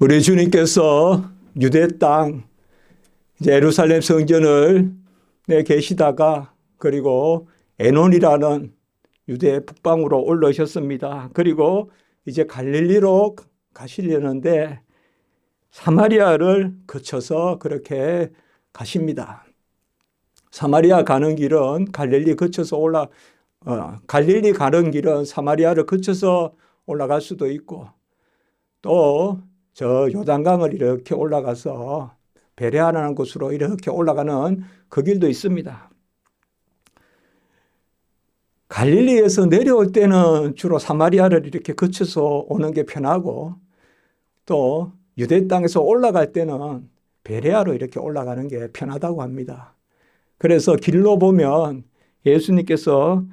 우리 주님께서 유대 땅 예루살렘 성전을 계시다가 그리고 에논이라는 유대 북방으로 올라오셨습니다. 그리고 이제 갈릴리로 가시려는데 사마리아를 거쳐서 그렇게 가십니다. 사마리아 가는 길은 갈릴리 거쳐서 갈릴리 가는 길은 사마리아를 거쳐서 올라갈 수도 있고 또 저 요단강을 이렇게 올라가서 베레아라는 곳으로 이렇게 올라가는 그 길도 있습니다. 갈릴리에서 내려올 때는 주로 사마리아를 이렇게 거쳐서 오는 게 편하고 또 유대 땅에서 올라갈 때는 베레아로 이렇게 올라가는 게 편하다고 합니다. 그래서 길로 보면 예수님께서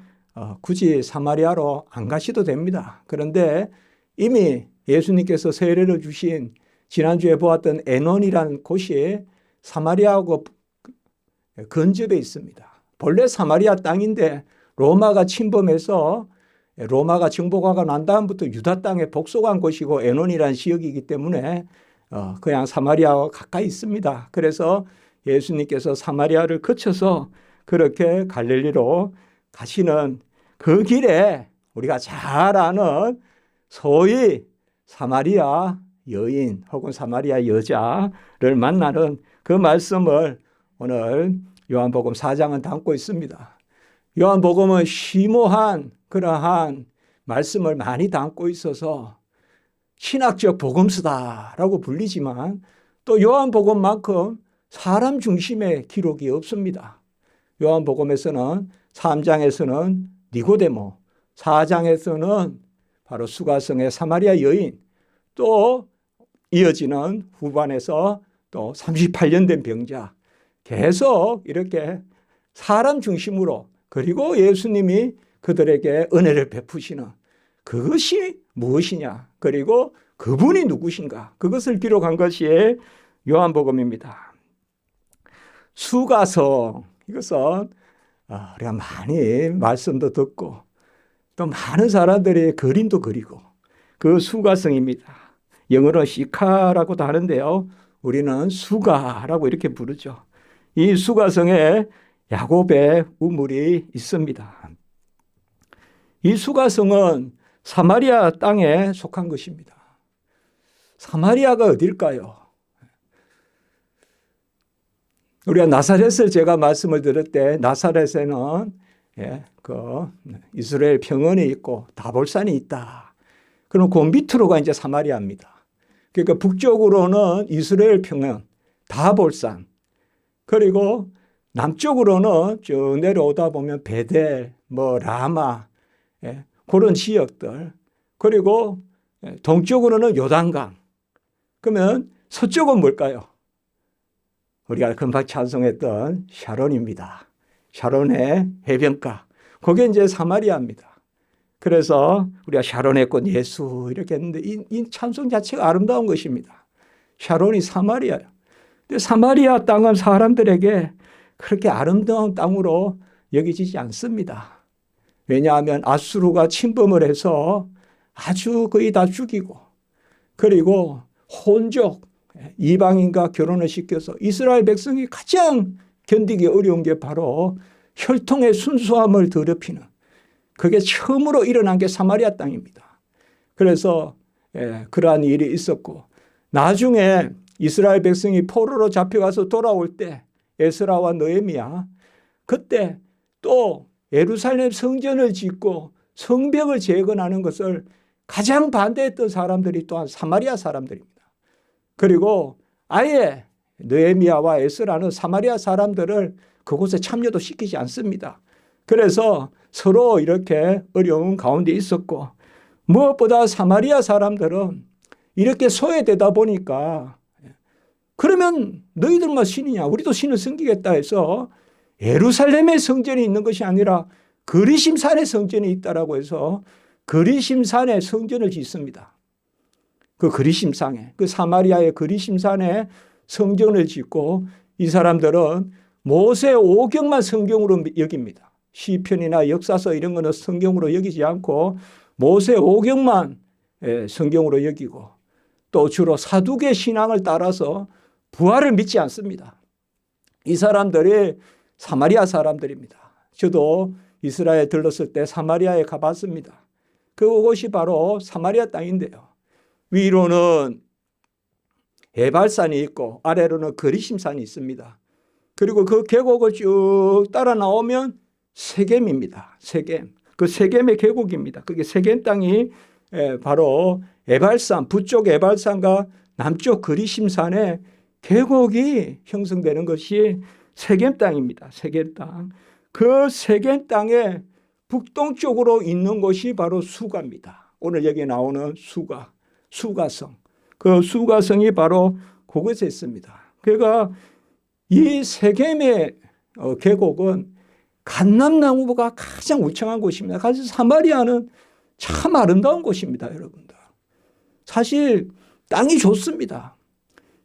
굳이 사마리아로 안 가셔도 됩니다. 그런데 이미 예수님께서 세례를 주신 지난주에 보았던 에논이라는 곳이 사마리아하고 근접해 있습니다. 본래 사마리아 땅인데 로마가 침범해서 로마가 정복하고 난 다음부터 유다 땅에 복속한 곳이고 에논이라는 지역이기 때문에 그냥 사마리아와 가까이 있습니다. 그래서 예수님께서 사마리아를 거쳐서 그렇게 갈릴리로 가시는 그 길에 우리가 잘 아는 소위 사마리아 여인 혹은 사마리아 여자를 만나는 그 말씀을 오늘 요한복음 4장은 담고 있습니다. 요한복음은 심오한 그러한 말씀을 많이 담고 있어서 신학적 복음서다라고 불리지만 또 요한복음만큼 사람 중심의 기록이 없습니다. 요한복음에서는 3장에서는 니고데모, 4장에서는 바로 수가성의 사마리아 여인, 또 이어지는 후반에서 또 38년 된 병자, 계속 이렇게 사람 중심으로 그리고 예수님이 그들에게 은혜를 베푸시는 그것이 무엇이냐, 그리고 그분이 누구신가, 그것을 기록한 것이 요한복음입니다. 수가성, 이것은 우리가 많이 말씀도 듣고 또 많은 사람들이 그림도 그리고 그 수가성입니다. 영어로 시카라고도 하는데요. 우리는 수가라고 이렇게 부르죠. 이 수가성에 야곱의 우물이 있습니다. 이 수가성은 사마리아 땅에 속한 것입니다. 사마리아가 어딜까요? 우리가 나사렛을 제가 말씀을 들을 때 나사렛에는 이스라엘 평원이 있고 다볼산이 있다. 그럼 그 밑으로가 이제 사마리아입니다. 그러니까 북쪽으로는 이스라엘 평원, 다볼산, 그리고 남쪽으로는 쭉 내려오다 보면 베델, 라마, 그런 지역들, 그리고 동쪽으로는 요단강. 그러면 서쪽은 뭘까요? 우리가 금방 찬송했던 샤론입니다. 샤론의 해변가. 그게 이제 사마리아입니다. 그래서 우리가 샤론의 꽃 예수 이렇게 했는데 이 찬송 자체가 아름다운 것입니다. 샤론이 사마리아예요. 근데 사마리아 땅은 사람들에게 그렇게 아름다운 땅으로 여겨지지 않습니다. 왜냐하면 아수르가 침범을 해서 아주 거의 다 죽이고 그리고 혼족, 이방인과 결혼을 시켜서 이스라엘 백성이 가장 견디기 어려운 게 바로 혈통의 순수함을 더럽히는 그게 처음으로 일어난 게 사마리아 땅입니다. 그래서 그러한 일이 있었고 나중에 이스라엘 백성이 포로로 잡혀가서 돌아올 때 에스라와 느헤미야 그때 또 예루살렘 성전을 짓고 성벽을 재건하는 것을 가장 반대했던 사람들이 또한 사마리아 사람들입니다. 그리고 아예 느헤미야와 에스라는 사마리아 사람들을 그곳에 참여도 시키지 않습니다. 그래서 서로 이렇게 어려운 가운데 있었고 무엇보다 사마리아 사람들은 이렇게 소외되다 보니까 그러면 너희들만 신이냐, 우리도 신을 섬기겠다 해서 예루살렘에 성전이 있는 것이 아니라 그리심산에 성전이 있다라고 해서 그리심산에 성전을 짓습니다. 그 그리심산에, 그 사마리아의 그리심산에 성전을 짓고 이 사람들은 모세 오경만 성경으로 여깁니다. 시편이나 역사서 이런 거는 성경으로 여기지 않고 모세 오경만 성경으로 여기고 또 주로 사두개 신앙을 따라서 부활을 믿지 않습니다. 이 사람들이 사마리아 사람들입니다. 저도 이스라엘에 들렀을 때 사마리아에 가봤습니다. 그곳이 바로 사마리아 땅인데요. 위로는 에발산이 있고 아래로는 거리심산이 있습니다. 그리고 그 계곡을 쭉 따라 나오면 세겜입니다. 세겜. 그 세겜의 계곡입니다. 그게 세겜 땅이 바로 에발산, 북쪽 에발산과 남쪽 거리심산의 계곡이 형성되는 것이 세겜 땅입니다. 세겜 땅. 그 세겜 땅의 북동쪽으로 있는 곳이 바로 수가입니다. 오늘 여기 나오는 수가, 수가성. 그 수가성이 바로 그곳에 있습니다. 그러니까 이 세겜의 계곡은 감람나무가 가장 울창한 곳입니다. 사실 사마리아는 참 아름다운 곳입니다, 여러분들. 사실 땅이 좋습니다.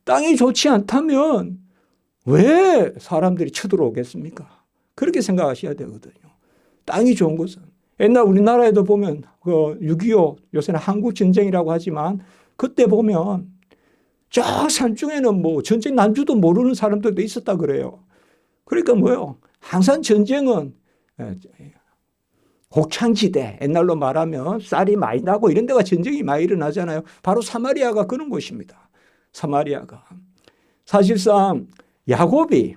땅이 좋지 않다면 왜 사람들이 쳐들어오겠습니까? 그렇게 생각하셔야 되거든요. 땅이 좋은 곳은. 옛날 우리나라에도 보면 그 6.25 요새는 한국전쟁이라고 하지만 그때 보면 저 산중에는 뭐 전쟁 난 줄도 모르는 사람들도 있었다 그래요. 그러니까 뭐요? 항상 전쟁은 곡창지대, 옛날로 말하면 쌀이 많이 나고 이런 데가 전쟁이 많이 일어나잖아요. 바로 사마리아가 그런 곳입니다. 사마리아가. 사실상 야곱이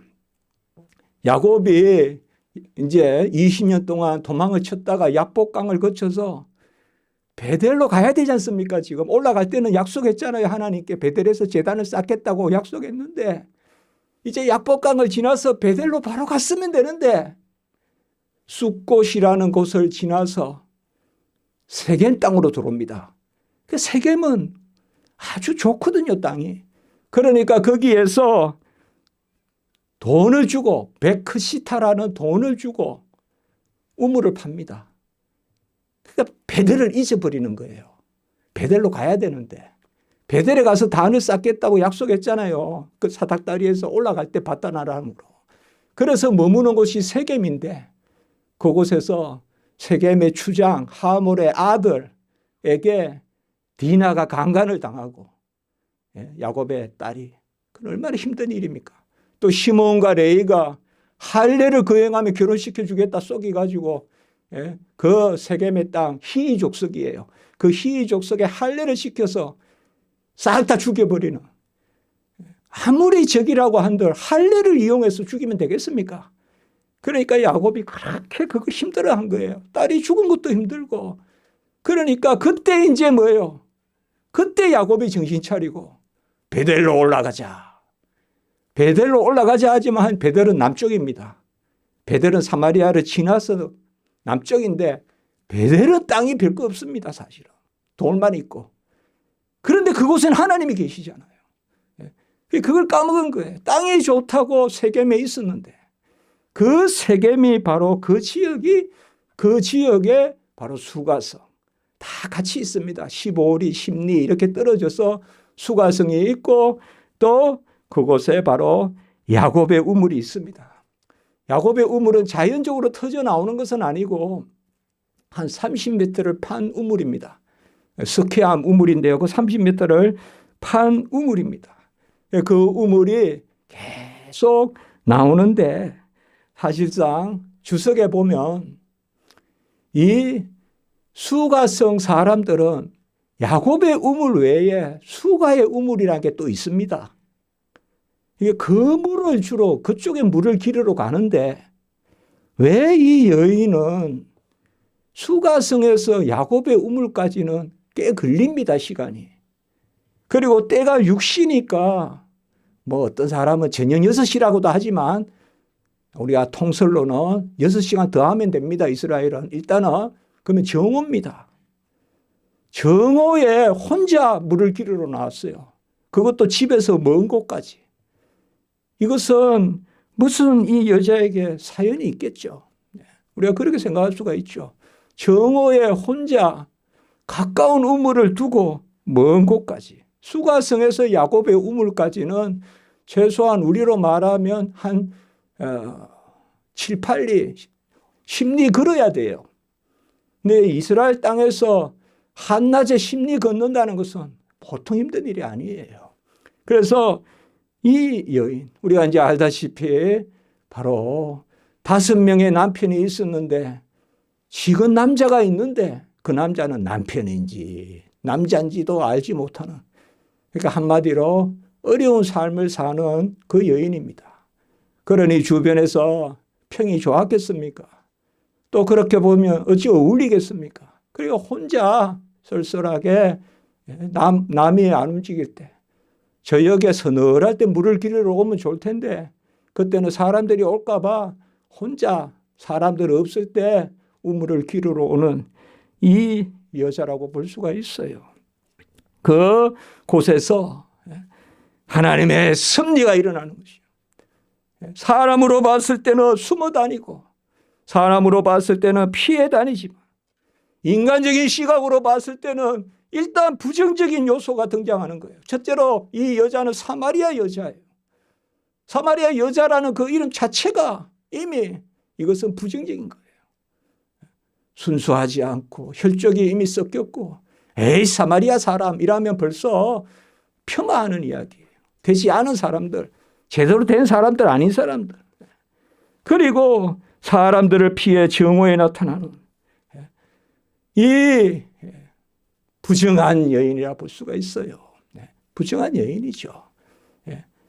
이제 20년 동안 도망을 쳤다가 약복강을 거쳐서 베델로 가야 되지 않습니까? 지금 올라갈 때는 약속했잖아요. 하나님께 베델에서 제단을 쌓겠다고 약속했는데 이제 약복강을 지나서 베델로 바로 갔으면 되는데 숫곳이라는 곳을 지나서 세겜 땅으로 들어옵니다. 그 세겜은 아주 좋거든요, 땅이. 그러니까 거기에서 돈을 주고 베크시타라는 돈을 주고 우물을 팝니다. 그러니까 베델을 잊어버리는 거예요. 베델로 가야 되는데 베델에 가서 단을 쌓겠다고 약속했잖아요. 그 사닥다리에서 올라갈 때 바다나람으로. 그래서 머무는 곳이 세겜인데 그곳에서 세겜의 추장 하몰의 아들에게 디나가 강간을 당하고 야곱의 딸이 그건 얼마나 힘든 일입니까? 또 시몬과 레이가 할례를 거행하며 결혼시켜 주겠다 쏘기가지고 그 세겜의 땅 히위 족속이에요. 그 히위 족속에 할례를 시켜서 싹 다 죽여버리는. 아무리 적이라고 한들 할례를 이용해서 죽이면 되겠습니까? 그러니까 야곱이 그렇게 그걸 힘들어한 거예요. 딸이 죽은 것도 힘들고. 그러니까 그때 이제 뭐예요? 그때 야곱이 정신 차리고 베델로 올라가자. 베델로 올라가자 하지만 베델은 남쪽입니다. 베델은 사마리아를 지나서 남쪽인데 베델은 땅이 별거 없습니다. 사실은. 돌만 있고. 그런데 그곳엔 하나님이 계시잖아요. 그걸 까먹은 거예요. 땅이 좋다고 세겜에 있었는데 그 세겜이 바로 그 지역에 바로 수가성 다 같이 있습니다. 15리, 10리 이렇게 떨어져서 수가성이 있고 또 그곳에 바로 야곱의 우물이 있습니다. 야곱의 우물은 자연적으로 터져 나오는 것은 아니고 한 30m를 판 우물입니다. 스키암 우물인데요. 그 30m를 판 우물입니다. 그 우물이 계속 나오는데 사실상 주석에 보면 이 수가성 사람들은 야곱의 우물 외에 수가의 우물이라는 게 또 있습니다. 이게 그 물을 주로 그쪽에 물을 기르러 가는데 왜 이 여인은 수가성에서 야곱의 우물까지는 꽤 걸립니다, 시간이. 그리고 때가 6시니까 뭐 어떤 사람은 저녁 6시라고도 하지만 우리가 통설로는 6시간 더 하면 됩니다, 이스라엘은. 일단은 그러면 정오입니다. 정오에 혼자 물을 기르러 나왔어요. 그것도 집에서 먼 곳까지. 이것은 무슨 이 여자에게 사연이 있겠죠. 우리가 그렇게 생각할 수가 있죠. 정오에 혼자 가까운 우물을 두고 먼 곳까지. 수가성에서 야곱의 우물까지는 최소한 우리로 말하면 한 7, 8리, 10리 걸어야 돼요. 근데 이스라엘 땅에서 한낮에 10리 걷는다는 것은 보통 힘든 일이 아니에요. 그래서 이 여인, 우리가 이제 알다시피 바로 5명의 남편이 있었는데 지금 남자가 있는데 그 남자는 남편인지 남자인지도 알지 못하는, 그러니까 한마디로 어려운 삶을 사는 그 여인입니다. 그러니 주변에서 평이 좋았겠습니까? 또 그렇게 보면 어찌 어울리겠습니까? 그리고 혼자 쓸쓸하게 남이 안 움직일 때, 저녁에 서늘할 때 물을 기르러 오면 좋을 텐데 그때는 사람들이 올까 봐 혼자 사람들 없을 때 우물을 기르러 오는 이 여자라고 볼 수가 있어요. 그 곳에서 하나님의 섭리가 일어나는 것이요. 사람으로 봤을 때는 숨어 다니고 사람으로 봤을 때는 피해 다니지만 인간적인 시각으로 봤을 때는 일단 부정적인 요소가 등장하는 거예요. 첫째로 이 여자는 사마리아 여자예요. 사마리아 여자라는 그 이름 자체가 이미 이것은 부정적인 거예요. 순수하지 않고 혈족이 이미 섞였고, 에이 사마리아 사람이라면 벌써 폄하하는 이야기예요. 되지 않은 사람들, 제대로 된 사람들 아닌 사람들, 그리고 사람들을 피해 정오에 나타나는 이 부정한 여인이라 볼 수가 있어요. 부정한 여인이죠.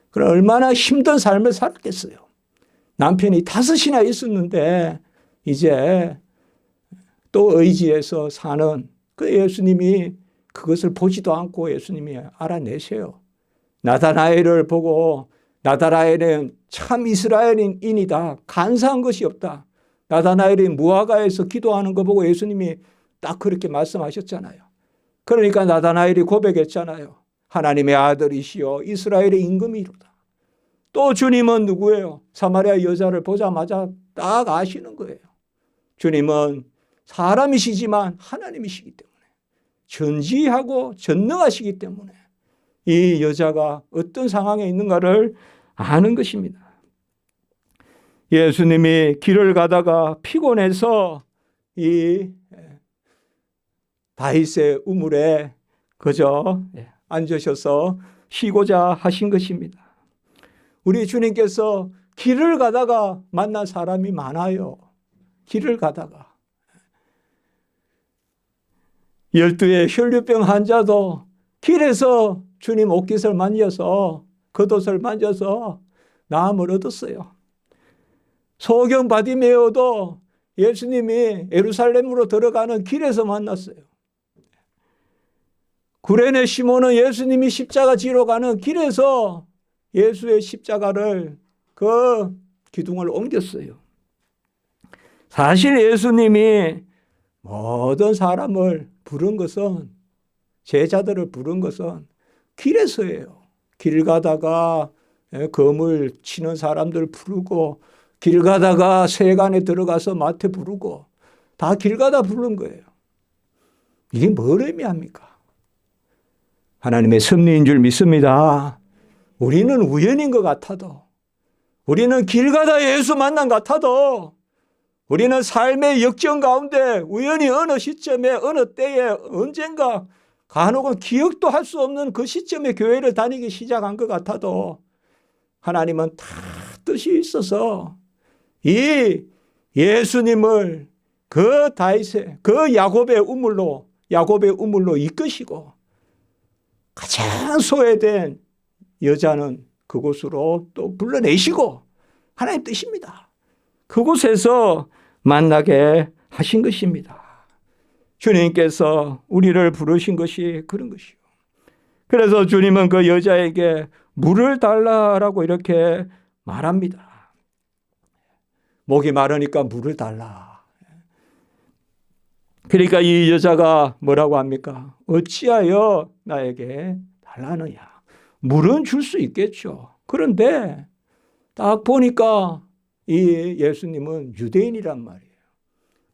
그럼 얼마나 힘든 삶을 살았겠어요. 남편이 5이나 있었는데 이제 또 의지해서 사는 그 예수님이 그것을 보지도 않고 예수님이 알아내세요. 나다나엘을 보고 나다나엘은 참 이스라엘인이다. 간사한 것이 없다. 나다나엘이 무화과에서 기도하는 거 보고 예수님이 딱 그렇게 말씀하셨잖아요. 그러니까 나다나엘이 고백했잖아요. 하나님의 아들이시여 이스라엘의 임금이로다. 또 주님은 누구예요? 사마리아 여자를 보자마자 딱 아시는 거예요. 주님은 사람이시지만 하나님이시기 때문에 전지하고 전능하시기 때문에 이 여자가 어떤 상황에 있는가를 아는 것입니다. 예수님이 길을 가다가 피곤해서 이 다윗의 우물에 그저 앉으셔서 쉬고자 하신 것입니다. 우리 주님께서 길을 가다가 만난 사람이 많아요. 길을 가다가 12의 혈류병 환자도 길에서 주님 옷깃을 만져서 겉옷을 만져서 나음을 얻었어요. 소경 바디메오도 예수님이 예루살렘으로 들어가는 길에서 만났어요. 구레네 시몬은 예수님이 십자가 지러 가는 길에서 예수의 십자가를 그 기둥을 옮겼어요. 사실 예수님이 모든 사람을 부른 것은, 제자들을 부른 것은 길에서예요. 길 가다가 거물 치는 사람들 부르고, 길 가다가 세간에 들어가서 마태 부르고, 다 길 가다 부른 거예요. 이게 뭘 의미합니까? 하나님의 섭리인 줄 믿습니다. 우리는 우연인 것 같아도, 우리는 길 가다 예수 만난 것 같아도, 우리는 삶의 역전 가운데 우연히 어느 시점에 어느 때에 언젠가 간혹은 기억도 할 수 없는 그 시점에 교회를 다니기 시작한 것 같아도 하나님은 다 뜻이 있어서 이 예수님을 그 다윗의 그 야곱의 우물로 이끄시고 가장 소외된 여자는 그곳으로 또 불러내시고 하나님 뜻입니다. 그곳에서 만나게 하신 것입니다. 주님께서 우리를 부르신 것이 그런 것이요. 그래서 주님은 그 여자에게 물을 달라라고 이렇게 말합니다. 목이 마르니까 물을 달라. 그러니까 이 여자가 뭐라고 합니까? 어찌하여 나에게 달라느냐. 물은 줄 수 있겠죠. 그런데 딱 보니까 이 예수님은 유대인이란 말이에요.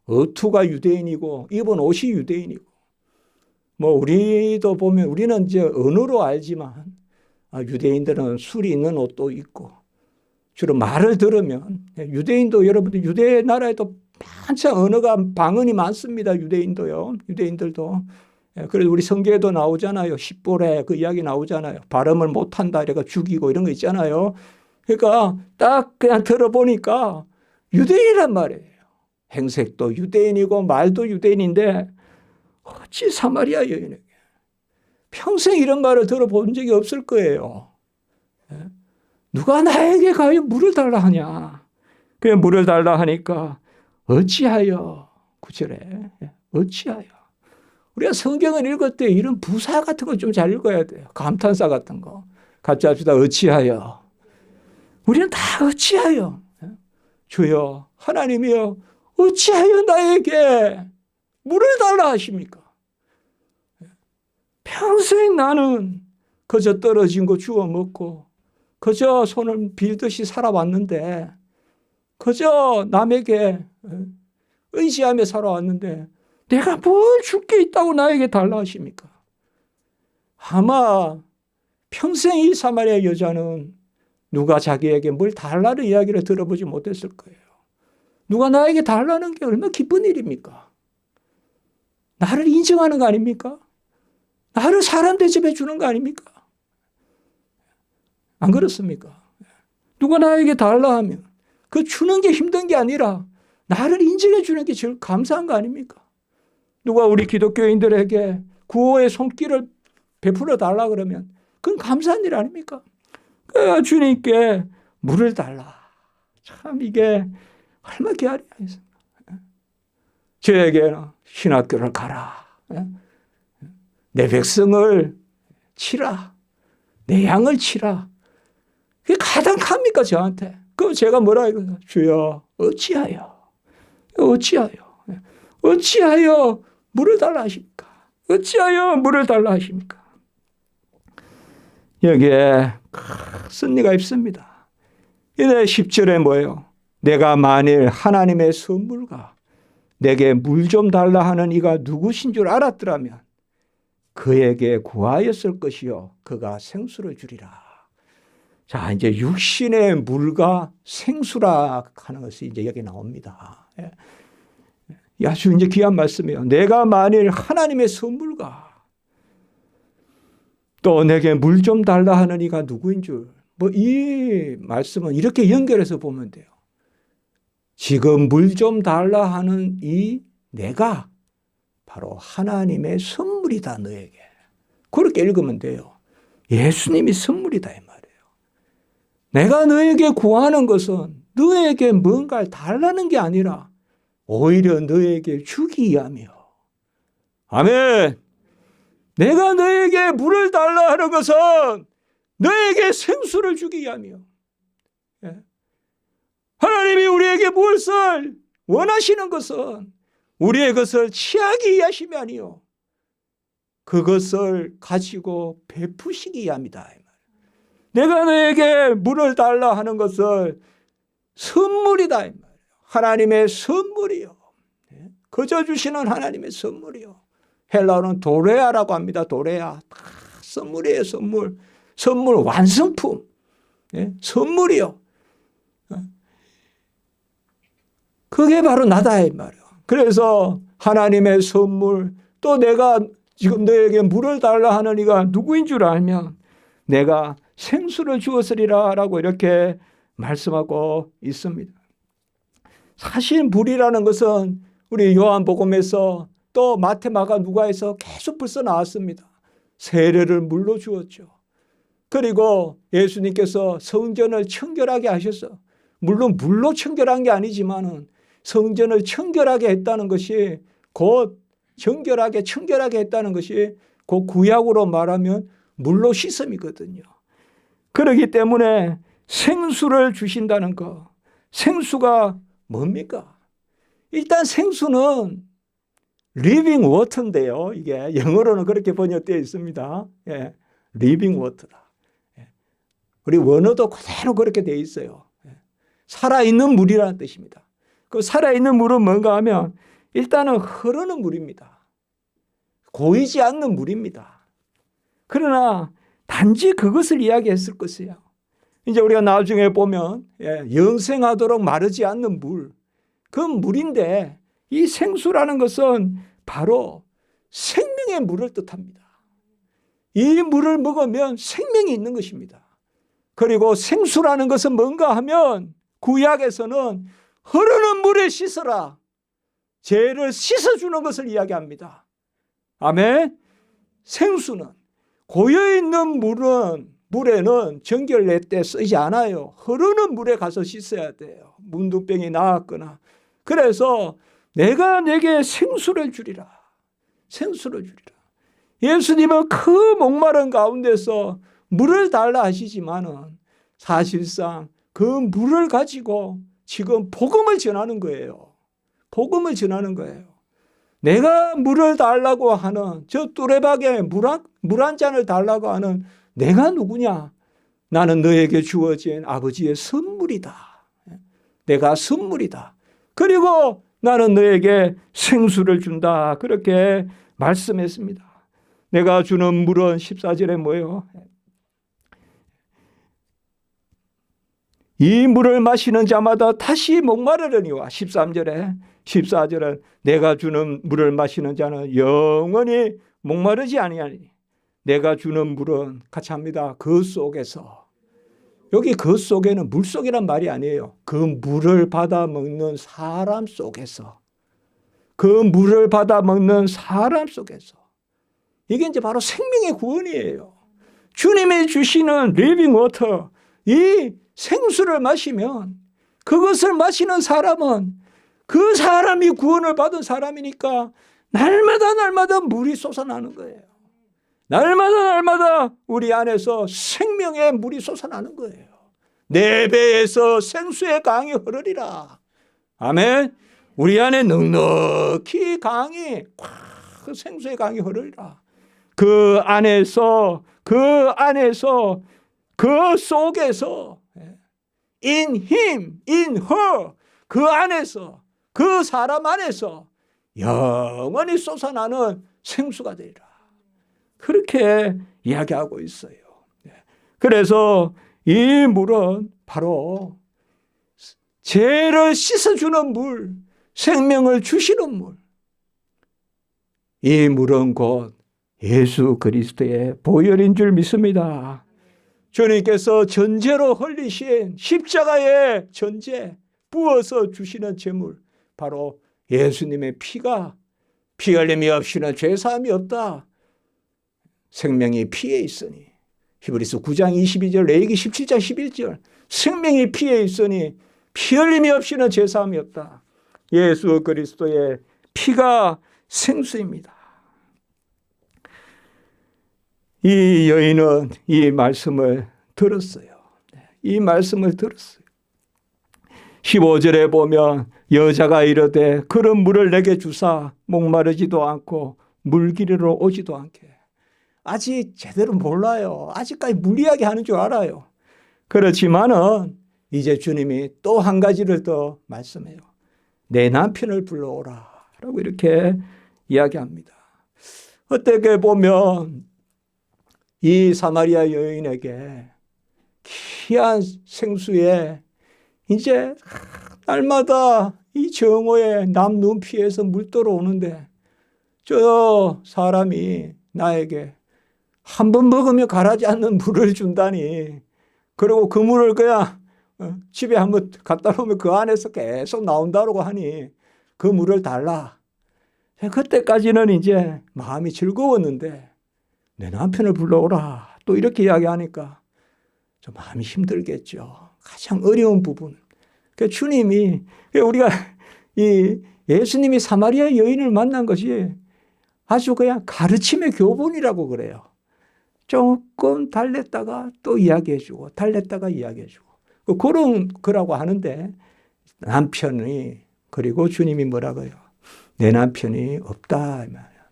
어투가 유대인이고 입은 옷이 유대인이고, 뭐 우리도 보면 우리는 이제 언어로 알지만 유대인들은 술이 있는 옷도 있고, 주로 말을 들으면 유대인도, 여러분들 유대 나라에도 한참 언어가 방언이 많습니다. 유대인들도 그래서 우리 성경에도 나오잖아요. 십보레 그 이야기 나오잖아요. 발음을 못한다 이래가 죽이고 이런 거 있잖아요. 그러니까 딱 그냥 들어보니까 유대인이란 말이에요. 행색도 유대인이고 말도 유대인인데 어찌 사마리아 여인에게 평생 이런 말을 들어본 적이 없을 거예요. 누가 나에게 가요 물을 달라 하냐. 그래 물을 달라 하니까 어찌하여 9절에 어찌하여. 우리가 성경을 읽을 때 이런 부사 같은 거 좀 잘 읽어야 돼요. 감탄사 같은 거. 같이 합시다. 어찌하여. 우리는 다 어찌하여. 주여 하나님이여 어찌하여 나에게 물을 달라 하십니까? 평생 나는 그저 떨어진 거 주워 먹고 그저 손을 빌듯이 살아왔는데 그저 남에게 의지하며 살아왔는데 내가 뭘 줄 게 있다고 나에게 달라 하십니까? 아마 평생 이 사마리아 여자는 누가 자기에게 뭘 달라는 이야기를 들어보지 못했을 거예요. 누가 나에게 달라는 게 얼마나 기쁜 일입니까? 나를 인정하는 거 아닙니까? 나를 사람 대접해 주는 거 아닙니까? 안 그렇습니까? 누가 나에게 달라 하면 그 주는 게 힘든 게 아니라 나를 인정해 주는 게 제일 감사한 거 아닙니까? 누가 우리 기독교인들에게 구호의 손길을 베풀어 달라 그러면 그건 감사한 일 아닙니까? 그래야 주님께 물을 달라. 참 이게 얼마나 귀하냐. 저에게는 신학교를 가라. 내 백성을 치라. 내 양을 치라. 그게 가당합니까 저한테? 그럼 제가 뭐라 이거냐. 주여 어찌하여 물을 달라 하십니까? 어찌하여 물을 달라 하십니까? 여기에 큰 리가 있습니다. 이제 10절에 뭐예요? 내가 만일 하나님의 선물과 내게 물 좀 달라 하는 이가 누구신 줄 알았더라면 그에게 구하였을 것이요 그가 생수를 주리라. 자, 이제 육신의 물과 생수라 하는 것이 이제 여기 나옵니다. 아주 이제 귀한 말씀이에요. 내가 만일 하나님의 선물과 또 내게 물 좀 달라 하는 이가 누구인 줄, 이 말씀은 이렇게 연결해서 보면 돼요. 지금 물 좀 달라 하는 이 내가 바로 하나님의 선물이다 너에게. 그렇게 읽으면 돼요. 예수님이 선물이다 이 말이에요. 내가 너에게 구하는 것은 너에게 뭔가를 달라는 게 아니라 오히려 너에게 주기 위함이요. 아멘. 내가 너에게 물을 달라 하는 것은 너에게 생수를 주기 위함이요. 하나님이 우리에게 무엇을 원하시는 것은 우리의 것을 취하기 위하심이 아니요 그것을 가지고 베푸시기 위함이다. 내가 너에게 물을 달라 하는 것을 선물이다. 하나님의 선물이요. 거저 주시는 하나님의 선물이요. 헬라어는 도레아라고 합니다. 도레아. 선물이에요. 선물. 선물 완성품. 선물이요. 그게 바로 나다 이 말이에요. 그래서 하나님의 선물 또 내가 지금 너에게 물을 달라 하는 이가 누구인 줄 알면 내가 생수를 주었으리라 라고 이렇게 말씀하고 있습니다. 사실 물이라는 것은 우리 요한복음에서 또 마태, 마가, 누가에서 계속 벌써 나왔습니다. 세례를 물로 주었죠. 그리고 예수님께서 성전을 청결하게 하셔서 물론 물로 청결한 게 아니지만은 성전을 청결하게 했다는 것이 곧 청결하게 했다는 것이 곧 구약으로 말하면 물로 씻음이거든요. 그렇기 때문에 생수를 주신다는 것. 생수가 뭡니까? 일단 생수는 living water인데요. 이게 영어로는 그렇게 번역되어 있습니다. living water다. 우리 원어도 그대로 그렇게 되어 있어요. 살아있는 물이라는 뜻입니다. 그 살아있는 물은 뭔가 하면 일단은 흐르는 물입니다. 고이지 않는 물입니다. 그러나 단지 그것을 이야기했을 것이에요. 이제 우리가 나중에 보면 영생하도록 마르지 않는 물, 그 물인데 이 생수라는 것은 바로 생명의 생명의 물을 뜻합니다. 이 물을 먹으면 생명이 있는 것입니다. 그리고 생수라는 것은 뭔가 하면 구약에서는 흐르는 물에 씻어라, 죄를 씻어주는 것을 이야기합니다. 아멘. 생수는 고여있는 물에는 정결 낼 때 쓰지 않아요. 흐르는 물에 가서 씻어야 돼요. 문둥병이 나았거나. 그래서 내가 내게 생수를 주리라. 생수를 주리라. 예수님은 그 목마른 가운데서 물을 달라 하시지만은 사실상 그 물을 가지고 지금 복음을 전하는 거예요. 복음을 전하는 거예요. 내가 물을 달라고 하는 저 뚜레박에 물 한 잔을 달라고 하는 내가 누구냐? 나는 너에게 주어진 아버지의 선물이다. 내가 선물이다. 그리고 나는 너에게 생수를 준다. 그렇게 말씀했습니다. 내가 주는 물은 14절에 뭐예요? 이 물을 마시는 자마다 다시 목마르려니와 14절은 내가 주는 물을 마시는 자는 영원히 목마르지 아니하니 내가 주는 물은 같이 합니다. 그 속에서. 여기 그 속에는 물속이란 말이 아니에요. 그 물을 받아 먹는 사람 속에서. 그 물을 받아 먹는 사람 속에서. 이게 이제 바로 생명의 구원이에요. 주님이 주시는 리빙 워터, 이 생수를 마시면 그것을 마시는 사람은 그 사람이 구원을 받은 사람이니까 날마다 물이 솟아나는 거예요. 날마다 우리 안에서 생명의 물이 솟아나는 거예요. 내 배에서 생수의 강이 흐르리라. 아멘. 우리 안에 넉넉히 강이 생수의 강이 흐르리라. 그 안에서 그 속에서 in him, in her, 그 안에서 그 사람 안에서 영원히 솟아나는 생수가 되리라. 그렇게 이야기하고 있어요. 그래서 이 물은 바로 죄를 씻어주는 물, 생명을 주시는 물. 이 물은 곧 예수 그리스도의 보혈인 줄 믿습니다. 주님께서 전제로 흘리신 십자가의 전제, 부어서 주시는 제물, 바로 예수님의 피가 피 흘림이 없이는 죄사함이 없다. 생명이 피에 있으니 히브리서 9장 22절, 레위기 17장 11절, 생명이 피에 있으니 피 흘림이 없이는 죄사함이 없다. 예수 그리스도의 피가 생수입니다. 이 여인은 이 말씀을 들었어요. 이 말씀을 들었어요. 15절에 보면 여자가 이르되 그런 물을 내게 주사 목마르지도 않고 물기르러 오지도 않게. 아직 제대로 몰라요. 아직까지 물 이야기 하는 줄 알아요. 그렇지만은 이제 주님이 또 한 가지를 더 말씀해요. 내 남편을 불러오라 라고 이렇게 이야기합니다. 어떻게 보면 이 사마리아 여인에게 귀한 생수에 이제 날마다 이 정오에 남 눈피에서 물 떨어오는데 저 사람이 나에게 한 번 먹으면 가라지 않는 물을 준다니. 그리고 그 물을 그냥 집에 한번 갖다 놓으면 그 안에서 계속 나온다고 하니 그 물을 달라. 그때까지는 이제 마음이 즐거웠는데 내 남편을 불러오라 또 이렇게 이야기하니까 좀 마음이 힘들겠죠. 가장 어려운 부분. 그러니까 주님이, 우리가 이 예수님이 사마리아 여인을 만난 것이 아주 그냥 가르침의 교본이라고 그래요. 조금 달랬다가 또 이야기해주고 달랬다가 이야기해주고 그런 거라고 하는데 남편이, 그리고 주님이 뭐라고요? 내 남편이 없다.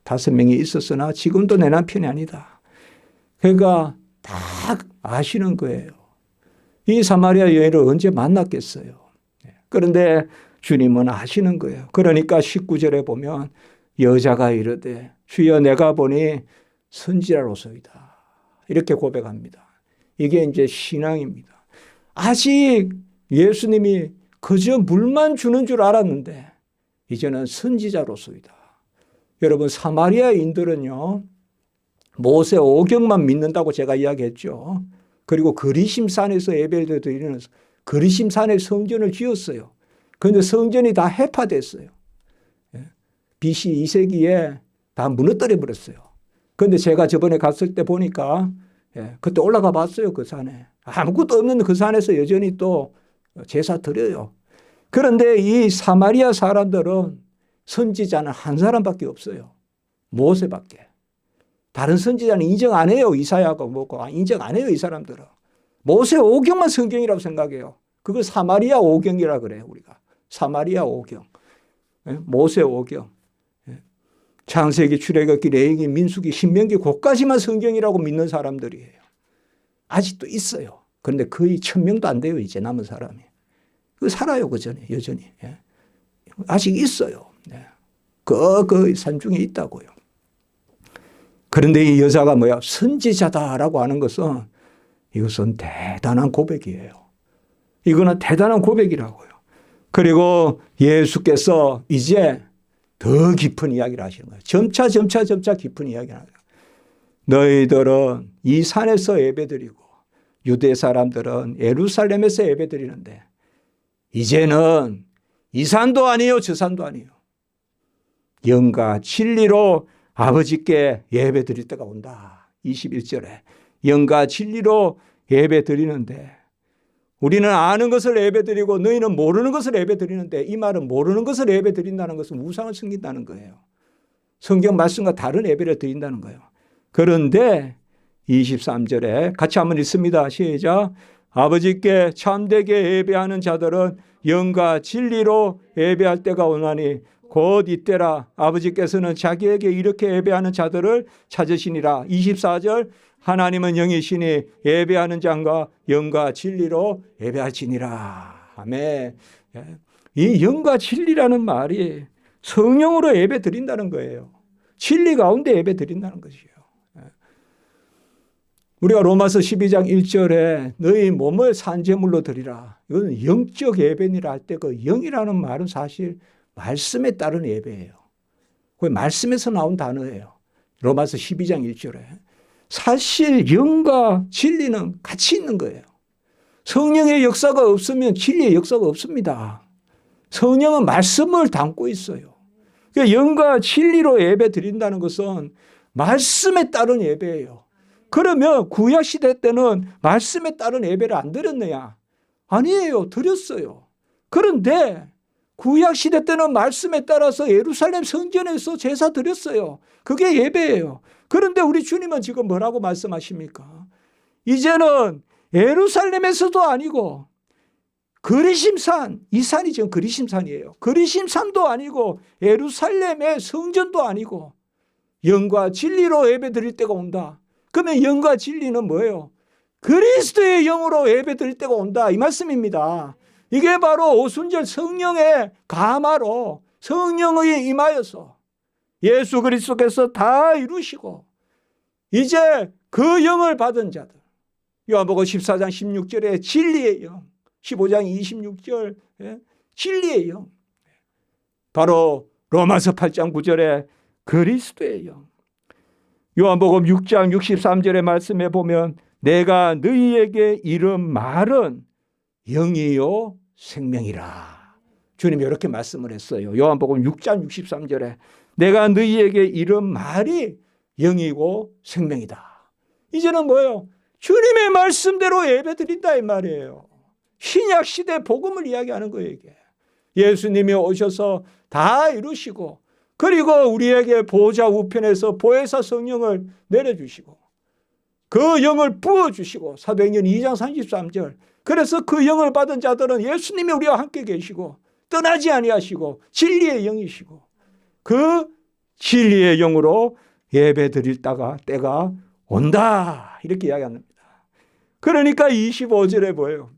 5명이 있었으나 지금도 내 남편이 아니다. 그러니까 다 아시는 거예요. 이 사마리아 여인을 언제 만났겠어요? 그런데 주님은 아시는 거예요. 그러니까 19절에 보면 여자가 이르되 주여 내가 보니 선지자로소이다. 이렇게 고백합니다. 이게 이제 신앙입니다. 아직 예수님이 그저 물만 주는 줄 알았는데 이제는 선지자로소이다. 여러분, 사마리아인들은요, 모세 오경만 믿는다고 제가 이야기했죠. 그리고 그리심산에서 예배를 드리는 그리심산에 성전을 지었어요. 그런데 성전이 다 해파됐어요. BC 2세기에 다 무너뜨려 버렸어요. 그런데 제가 저번에 갔을 때 보니까 그때 올라가 봤어요. 그 산에. 아무것도 없는 그 산에서 여전히 또 제사 드려요. 그런데 이 사마리아 사람들은 선지자는 한 사람밖에 없어요. 모세밖에. 다른 선지자는 인정 안 해요. 이사야하고 뭐고 인정 안 해요. 이 사람들은. 모세 오경만 성경이라고 생각해요. 그걸 사마리아 오경이라 그래요. 우리가. 사마리아 오경. 모세 오경. 창세기, 출애굽기, 레위기, 민수기, 신명기 그까지만 성경이라고 믿는 사람들이에요. 아직도 있어요. 그런데 거의 1000명도 안 돼요. 이제 남은 사람이. 그 살아요. 그 전에 여전히. 아직 있어요. 그 산중에 있다고요. 그런데 이 여자가 뭐야? 선지자다라고 하는 것은 이것은 대단한 고백이에요. 이거는 대단한 고백이라고요. 그리고 예수께서 이제 더 깊은 이야기를 하시는 거예요. 점차 깊은 이야기를 하는 거예요. 너희들은 이 산에서 예배드리고 유대 사람들은 예루살렘에서 예배드리는데 이제는 이 산도 아니요 저 산도 아니요. 영과 진리로 아버지께 예배드릴 때가 온다. 21절에 영과 진리로 예배드리는데 우리는 아는 것을 예배드리고 너희는 모르는 것을 예배드리는데 이 말은 모르는 것을 예배드린다는 것은 우상을 섬긴다는 거예요. 성경 말씀과 다른 예배를 드린다는 거예요. 그런데 23절에 같이 한번 읽습니다. 시작. 아버지께 참되게 예배하는 자들은 영과 진리로 예배할 때가 오나니 곧 이때라. 아버지께서는 자기에게 이렇게 예배하는 자들을 찾으시니라. 24절 하나님은 영이시니 예배하는 자가 영과 진리로 예배하시니라. 아멘. 이 영과 진리라는 말이 성령으로 예배 드린다는 거예요. 진리 가운데 예배 드린다는 것이에요. 우리가 로마서 12장 1절에 너희 몸을 산제물로 드리라. 이건 영적 예배니라 할 때 그 영이라는 말은 사실 말씀에 따른 예배예요. 그 말씀에서 나온 단어예요. 로마서 12장 1절에. 사실 영과 진리는 같이 있는 거예요. 성령의 역사가 없으면 진리의 역사가 없습니다. 성령은 말씀을 담고 있어요. 그러니까 영과 진리로 예배 드린다는 것은 말씀에 따른 예배예요. 그러면 구약시대 때는 말씀에 따른 예배를 안 드렸느냐? 아니에요. 드렸어요. 그런데 구약시대 때는 말씀에 따라서 예루살렘 성전에서 제사 드렸어요. 그게 예배예요. 그런데 우리 주님은 지금 뭐라고 말씀하십니까? 이제는 예루살렘에서도 아니고 그리심산, 이 산이 지금 그리심산이에요. 그리심산도 아니고 예루살렘의 성전도 아니고 영과 진리로 예배 드릴 때가 온다. 그러면 영과 진리는 뭐예요? 그리스도의 영으로 예배 드릴 때가 온다. 이 말씀입니다. 이게 바로 오순절 성령의 감화로 성령의 임하여서 예수 그리스도께서 다 이루시고 이제 그 영을 받은 자들 요한복음 14장 16절에 진리의 영 15장 26절 진리의 영 바로 로마서 8장 9절에 그리스도의 영 요한복음 6장 63절의 말씀에 보면 내가 너희에게 이른 말은 영이요 생명이라. 주님이 이렇게 말씀을 했어요. 요한복음 6장 63절에 내가 너희에게 이른 말이 영이고 생명이다. 이제는 뭐예요? 주님의 말씀대로 예배드린다 이 말이에요. 신약 시대 복음을 이야기하는 거예요. 이게. 예수님이 오셔서 다 이루시고 그리고 우리에게 보좌 우편에서 보혜사 성령을 내려주시고 그 영을 부어주시고 사도행전 2장 33절 그래서 그 영을 받은 자들은 예수님이 우리와 함께 계시고 떠나지 아니하시고 진리의 영이시고 그 진리의 영으로 예배 드릴 때가 온다 이렇게 이야기합니다. 그러니까 25절에 보여요.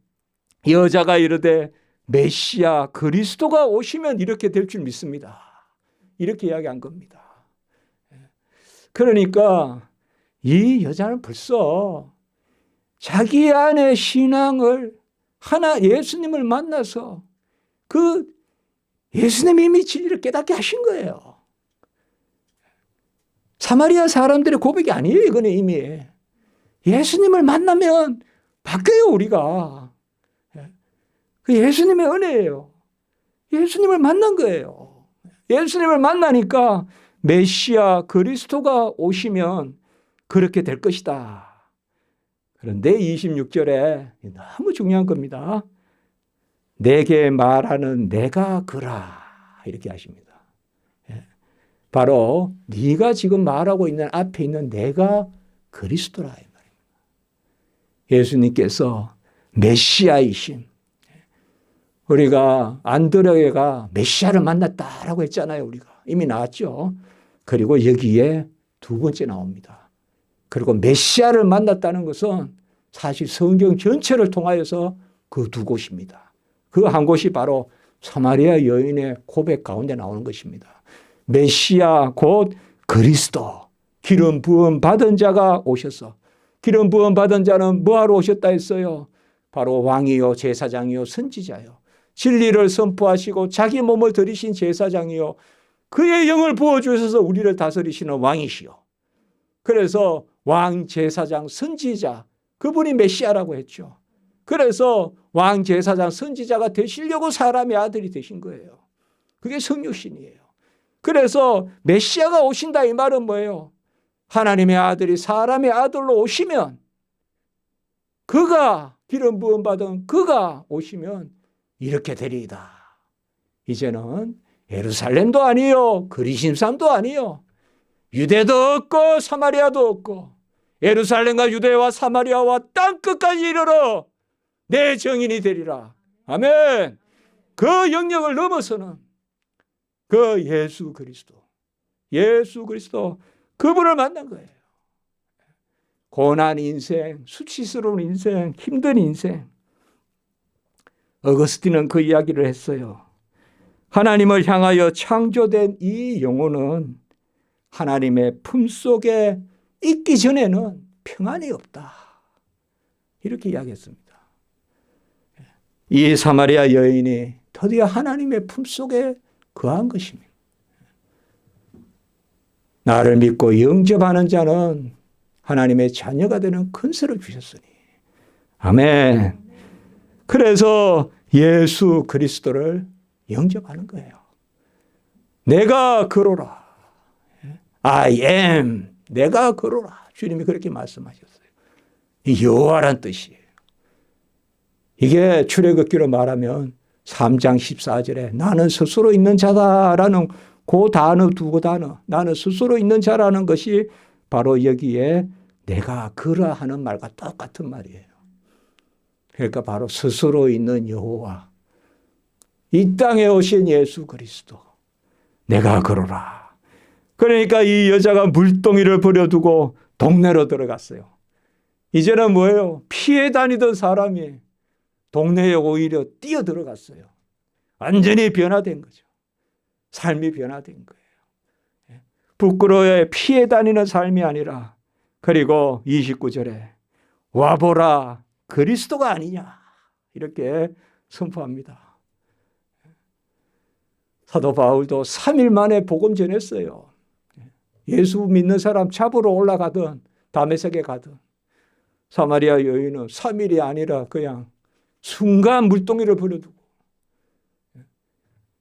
여자가 이르되 메시아 그리스도가 오시면 이렇게 될 줄 믿습니다. 이렇게 이야기한 겁니다. 그러니까 이 여자는 벌써 자기 안의 신앙을 예수님을 만나서 그 예수님이 이미 진리를 깨닫게 하신 거예요. 사마리아 사람들의 고백이 아니에요. 이거는 이미. 예수님을 만나면 바뀌어요, 우리가. 그 예수님의 은혜예요. 예수님을 만난 거예요. 예수님을 만나니까 메시아 그리스도가 오시면 그렇게 될 것이다. 그런데 26절에 너무 중요한 겁니다. 내게 말하는 내가 그라 이렇게 하십니다. 바로 네가 지금 말하고 있는 앞에 있는 내가 그리스도라 이 말입니다. 예수님께서 메시아이신, 우리가 안드레가 메시아를 만났다라고 했잖아요. 우리가 이미 나왔죠. 그리고 여기에 두 번째 나옵니다. 그리고 메시아를 만났다는 것은 사실 성경 전체를 통하여서 그 두 곳입니다. 그 한 곳이 바로 사마리아 여인의 고백 가운데 나오는 것입니다. 메시아 곧 그리스도, 기름 부음 받은 자가 오셔서, 기름 부음 받은 자는 뭐하러 오셨다 했어요? 바로 왕이요 제사장이요 선지자요, 진리를 선포하시고 자기 몸을 들이신 제사장이요 그의 영을 부어주셔서 우리를 다스리시는 왕이시요. 그래서 왕, 제사장, 선지자, 그분이 메시아라고 했죠. 그래서 왕, 제사장, 선지자가 되시려고 사람의 아들이 되신 거예요. 그게 성육신이에요. 그래서 메시아가 오신다 이 말은 뭐예요? 하나님의 아들이 사람의 아들로 오시면, 그가 기름 부음 받은 그가 오시면 이렇게 되리이다. 이제는 예루살렘도 아니요 그리심산도 아니요 유대도 없고 사마리아도 없고 예루살렘과 유대와 사마리아와 땅끝까지 이르러 내 정인이 되리라. 아멘. 그 영역을 넘어서는 그 예수 그리스도, 그분을 만난 거예요. 고난 인생, 수치스러운 인생, 힘든 인생. 어거스틴은 그 이야기를 했어요. 하나님을 향하여 창조된 이 영혼은 하나님의 품속에 있기 전에는 평안이 없다. 이렇게 이야기했습니다. 이 사마리아 여인이 드디어 하나님의 품속에 거한 것입니다. 나를 믿고 영접하는 자는 하나님의 자녀가 되는 근세를 주셨으니. 아멘. 그래서 예수 그리스도를 영접하는 거예요. 내가 그로라. I am. 내가 그로라. 주님이 그렇게 말씀하셨어요. 이 여호와란 뜻이에요. 이게 출애굽기로 말하면 3장 14절에 나는 스스로 있는 자다라는 그 단어, 두 단어, 나는 스스로 있는 자라는 것이 바로 여기에 내가 그라 하는 말과 똑같은 말이에요. 그러니까 바로 스스로 있는 여호와, 이 땅에 오신 예수 그리스도, 내가 그러라. 그러니까 이 여자가 물동이를 버려두고 동네로 들어갔어요. 이제는 뭐예요? 피해 다니던 사람이 동네에 오히려 뛰어 들어갔어요. 완전히 변화된 거죠. 삶이 변화된 거예요. 부끄러워해 피해 다니는 삶이 아니라, 그리고 29절에 와보라 그리스도가 아니냐 이렇게 선포합니다. 사도 바울도 3일 만에 복음 전했어요. 예수 믿는 사람 잡으러 올라가든 다메섹에 가든, 사마리아 여인은 3일이 아니라 그냥 순간 물동이를 버려두고,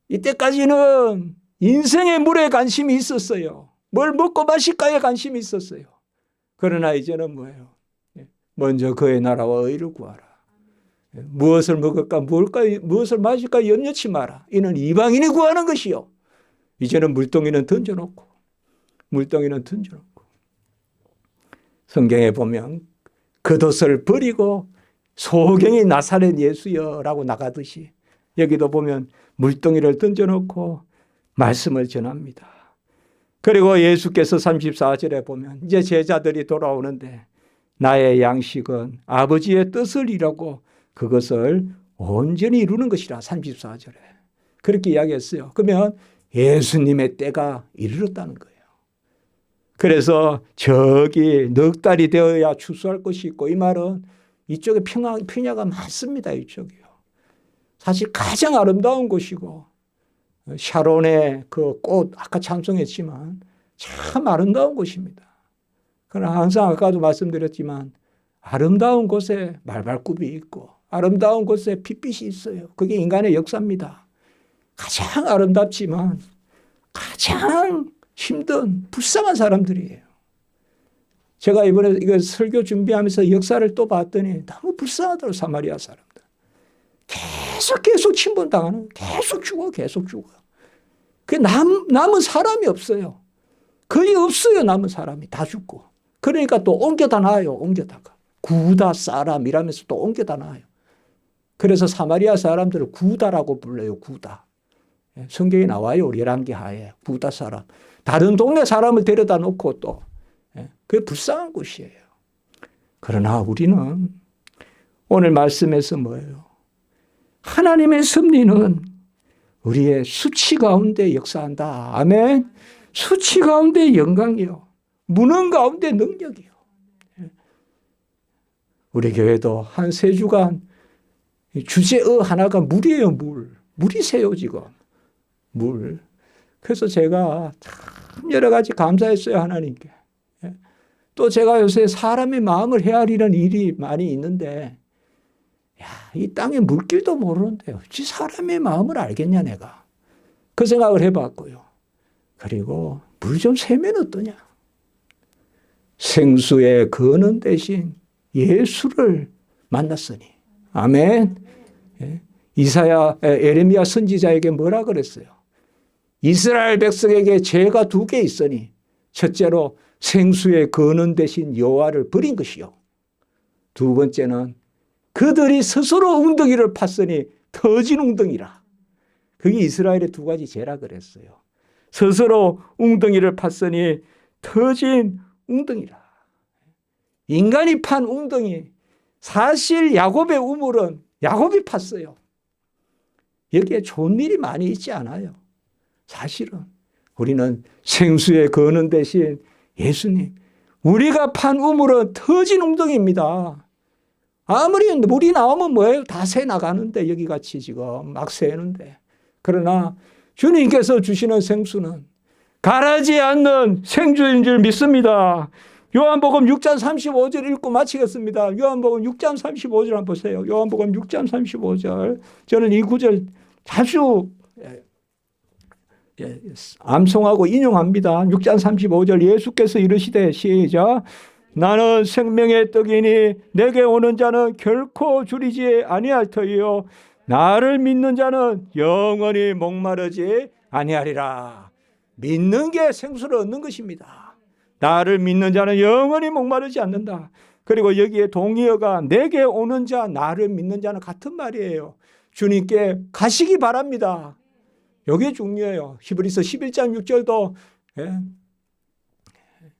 이때까지는 인생의 물에 관심이 있었어요. 뭘 먹고 마실까에 관심이 있었어요. 그러나 이제는 뭐예요? 먼저 그의 나라와 의를 구하라. 무엇을 먹을까, 무엇을 마실까 염려치 마라. 이는 이방인이 구하는 것이요. 이제는 물동이는 던져놓고, 성경에 보면 겉옷을 버리고 소경이 나사렛 예수여라고 나가듯이 여기도 보면 물동이를 던져놓고 말씀을 전합니다. 그리고 예수께서 34절에 보면 이제 제자들이 돌아오는데 나의 양식은 아버지의 뜻을 이루고 그것을 온전히 이루는 것이라. 34절에 그렇게 이야기했어요. 그러면 예수님의 때가 이르렀다는 거예요. 그래서 저기 넉 달이 되어야 추수할 것이 있고, 이 말은 이쪽에 평야가 많습니다. 이쪽이요. 사실 가장 아름다운 곳이고, 샤론의 그 꽃 아까 찬송했지만 참 아름다운 곳입니다. 그러나 항상 아까도 말씀드렸지만 아름다운 곳에 말발굽이 있고 아름다운 곳에 핏빛이 있어요. 그게 인간의 역사입니다. 가장 아름답지만 가장 힘든 불쌍한 사람들이에요. 제가 이번에 이거 설교 준비하면서 역사를 또 봤더니 너무 불쌍하더라고요. 사마리아 사람들. 계속 침범당하는, 계속 죽어. 남은 사람이 없어요. 거의 없어요. 남은 사람이 다 죽고. 그러니까 또 옮겨다 놔요. 옮겨다가. 구다 사람이라면서 또 옮겨다 놔요. 그래서 사마리아 사람들을 구다라고 불러요. 구다. 성경에 나와요. 열왕기하에 구다 사람. 다른 동네 사람을 데려다 놓고 또 그게 불쌍한 곳이에요. 그러나 우리는 오늘 말씀에서 뭐예요? 하나님의 섭리는 우리의 수치 가운데 역사한다. 아멘. 수치 가운데 영광이요. 무능 가운데 능력이요. 우리 교회도 한 3주간 주제어 하나가 물이에요. 물이세요 지금. 물. 그래서 제가 참 여러 가지 감사했어요. 하나님께. 또 제가 요새 사람의 마음을 헤아리는 일이 많이 있는데 이 땅에 물길도 모르는데 어찌 사람의 마음을 알겠냐 내가. 그 생각을 해봤고요. 그리고 물 좀 세면 어떠냐. 생수의 근원 대신 예수를 만났으니. 아멘. 에레미야 선지자에게 뭐라 그랬어요? 이스라엘 백성에게 죄가 2개 있으니 첫째로 생수의 근원 대신 여호와를 버린 것이요. 2번째는 그들이 스스로 웅덩이를 팠으니 터진 웅덩이라. 그게 이스라엘의 2가지 죄라 그랬어요. 스스로 웅덩이를 팠으니 터진 웅덩이라. 인간이 판 웅덩이. 사실 야곱의 우물은 야곱이 팠어요. 여기에 좋은 일이 많이 있지 않아요. 사실은 우리는 생수의 근원 대신 예수님. 우리가 판 우물은 터진 웅덩이입니다. 아무리 물이 나오면 뭐예요? 다 새 나가는데 여기같이 지금 막 새는데. 그러나 주님께서 주시는 생수는 가라지 않는 생수인 줄 믿습니다. 요한복음 6장 35절 읽고 마치겠습니다. 요한복음 6장 35절 한번 보세요. 요한복음 6장 35절. 저는 이 구절 자주 암송하고 인용합니다. 6장 35절 예수께서 이르시되 시작. 나는 생명의 떡이니 내게 오는 자는 결코 줄이지 아니할 터이요 나를 믿는 자는 영원히 목마르지 아니하리라. 믿는 게 생수를 얻는 것입니다. 나를 믿는 자는 영원히 목마르지 않는다. 그리고 여기에 동의어가 내게 오는 자, 나를 믿는 자는 같은 말이에요. 주님께 가시기 바랍니다. 이게 중요해요. 히브리서 11장 6절도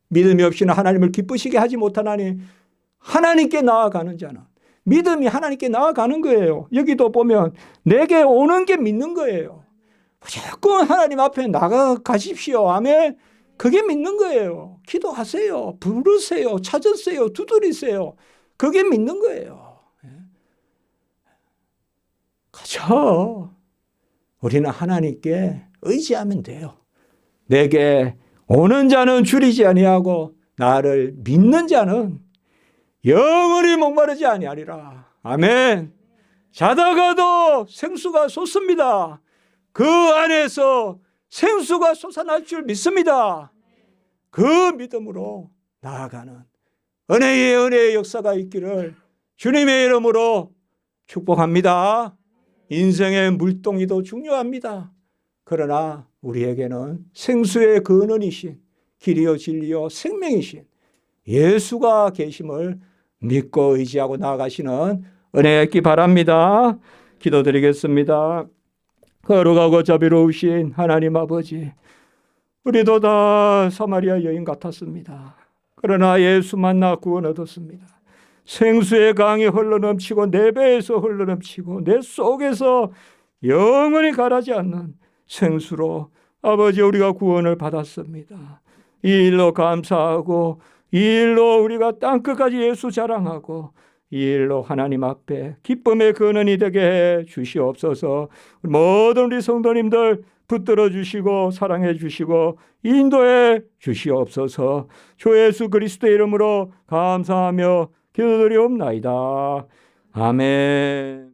믿음이 없이는 하나님을 기쁘시게 하지 못하나니 하나님께 나아가는 자는 믿음이 하나님께 나아가는 거예요. 여기도 보면 내게 오는 게 믿는 거예요. 무조건 하나님 앞에 나가가십시오. 아멘. 그게 믿는 거예요. 기도하세요. 부르세요. 찾으세요. 두드리세요. 그게 믿는 거예요. 가죠. 우리는 하나님께 의지하면 돼요. 내게 오는 자는 줄이지 아니하고 나를 믿는 자는 영원히 목마르지 아니하리라. 아멘. 자다가도 생수가 솟습니다. 그 안에서 생수가 솟아날 줄 믿습니다. 그 믿음으로 나아가는 은혜의 역사가 있기를 주님의 이름으로 축복합니다. 인생의 물동이도 중요합니다. 그러나 우리에게는 생수의 근원이신 길이요 진리요 생명이신 예수가 계심을 믿고 의지하고 나아가시는 은혜 있기 바랍니다. 기도드리겠습니다. 거룩하고 자비로우신 하나님 아버지, 우리도 다 사마리아 여인 같았습니다. 그러나 예수 만나 구원 얻었습니다. 생수의 강이 흘러넘치고 내 배에서 흘러넘치고 내 속에서 영원히 가라지 않는 생수로 아버지 우리가 구원을 받았습니다. 이 일로 감사하고 이 일로 우리가 땅끝까지 예수 자랑하고 이 일로 하나님 앞에 기쁨의 근원이 되게 해 주시옵소서. 모든 우리 성도님들 붙들어 주시고 사랑해 주시고 인도해 주시옵소서. 주 예수 그리스도의 이름으로 감사하며 기도드리옵나이다. 아멘.